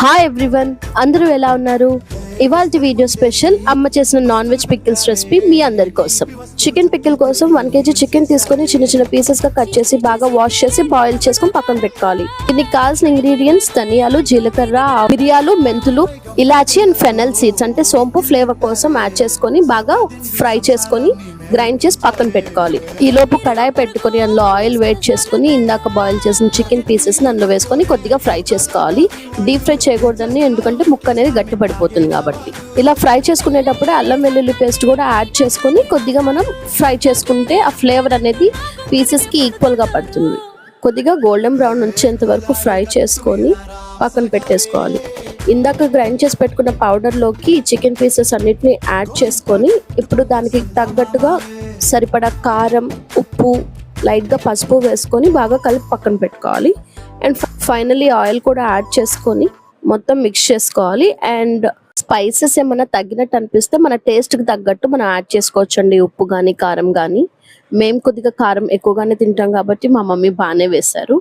Hi everyone, అందరూ ఎలా ఉన్నారు? ఇవాల్టి వీడియో స్పెషల్ అమ్మ చేసిన నాన్ వెజ్ పికిల్స్ రెసిపీ మీ అందరి కోసం. చికెన్ పికిల్ కోసం 1 kg చికెన్ తీసుకొని చిన్న చిన్న పీసెస్ గా కట్ చేసి బాగా వాష్ చేసి బాయిల్ చేసుకొని పక్కన పెట్టుకోవాలి. దీనికి కావాల్సిన ఇంగ్రీడియంట్స్ ధనియాలు, జీలకర్ర, మిరియాలు, మెంతులు, ఇలాచి అండ్ ఫెనల్ సీడ్స్ అంటే సోంపు ఫ్లేవర్ కోసం యాడ్ చేసుకొని బాగా ఫ్రై చేసుకొని గ్రైండ్ చేసి పక్కన పెట్టుకోవాలి. ఈ లోపు కడాయి పెట్టుకొని అందులో ఆయిల్ వేట్ చేసుకుని ఇందాక బాయిల్ చేసిన చికెన్ పీసెస్ అందులో వేసుకొని కొద్దిగా ఫ్రై చేసుకోవాలి. డీప్ ఫ్రై చేయకూడదని, ఎందుకంటే ముక్క అనేది గట్టి పడిపోతుంది కాబట్టి. ఇలా ఫ్రై చేసుకునేటప్పుడు అల్లం వెల్లుల్లి పేస్ట్ కూడా యాడ్ చేసుకొని కొద్దిగా మనం ఫ్రై చేసుకుంటే ఆ ఫ్లేవర్ అనేది పీసెస్ కి ఈక్వల్ గా పడుతుంది. కొద్దిగా గోల్డెన్ బ్రౌన్ వచ్చేంత వరకు ఫ్రై చేసుకొని పక్కన పెట్టేసుకోవాలి. ఇందాక గ్రైండ్ చేసి పెట్టుకున్న పౌడర్లోకి చికెన్ పీసెస్ అన్నిటిని యాడ్ చేసుకొని ఇప్పుడు దానికి తగ్గట్టుగా సరిపడా కారం, ఉప్పు, లైట్గా పసుపు వేసుకొని బాగా కలిపి పక్కన పెట్టుకోవాలి. అండ్ ఫైనల్లీ ఆయిల్ కూడా యాడ్ చేసుకొని మొత్తం మిక్స్ చేసుకోవాలి. అండ్ స్పైసెస్ ఏమైనా తగ్గినట్టు అనిపిస్తే మన టేస్ట్కి తగ్గట్టు మనం యాడ్ చేసుకోవచ్చు అండి, ఉప్పు కానీ కారం కానీ. మేము కొద్దిగా కారం ఎక్కువగానే తింటాం కాబట్టి మా మమ్మీ బాగానే వేశారు.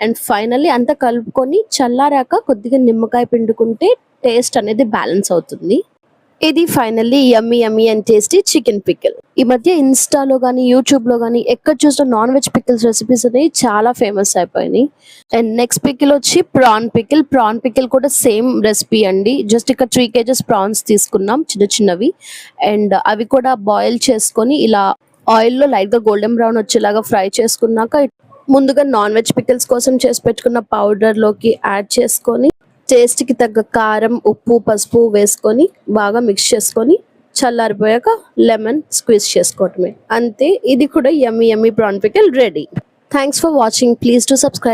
అండ్ ఫైనల్లీ అంతా కలుపుకొని చల్లారాక కొద్దిగా నిమ్మకాయ పిండుకుంటే టేస్ట్ అనేది బ్యాలెన్స్ అవుతుంది. ఇది finally yummy yummy and tasty chicken pickle. ఈ మధ్య ఇన్స్టాలో కానీ యూట్యూబ్లో కానీ ఎక్కడ చూసిన నాన్ వెజ్ పికిల్స్ రెసిపీస్ అనేవి చాలా ఫేమస్ అయిపోయినాయి. అండ్ నెక్స్ట్ పికిల్ వచ్చి ప్రాన్ పికిల్. ప్రాన్ పికిల్ కూడా సేమ్ రెసిపీ అండి. జస్ట్ ఇక్కడ 3 kg ప్రాన్స్ తీసుకున్నాం చిన్న చిన్నవి. అండ్ అవి కూడా బాయిల్ చేసుకొని ఇలా ఆయిల్లో లైట్గా గోల్డెన్ బ్రౌన్ వచ్చేలాగా ఫ్రై చేసుకున్నాక ముందుగా నాన్ వెజ్ పికిల్స్ కోసం చేసి పెట్టుకున్న పౌడర్లోకి యాడ్ చేసుకొని టేస్ట్కి తగ్గ కారం, ఉప్పు, పసుపు వేసుకొని బాగా మిక్స్ చేసుకొని చల్లారిపోయాక లెమన్ స్క్వీజ్ చేసుకోవటమే. అంతే, ఇది కూడా yummy yummy prawn pickle ready. Thanks for watching. Please to subscribe.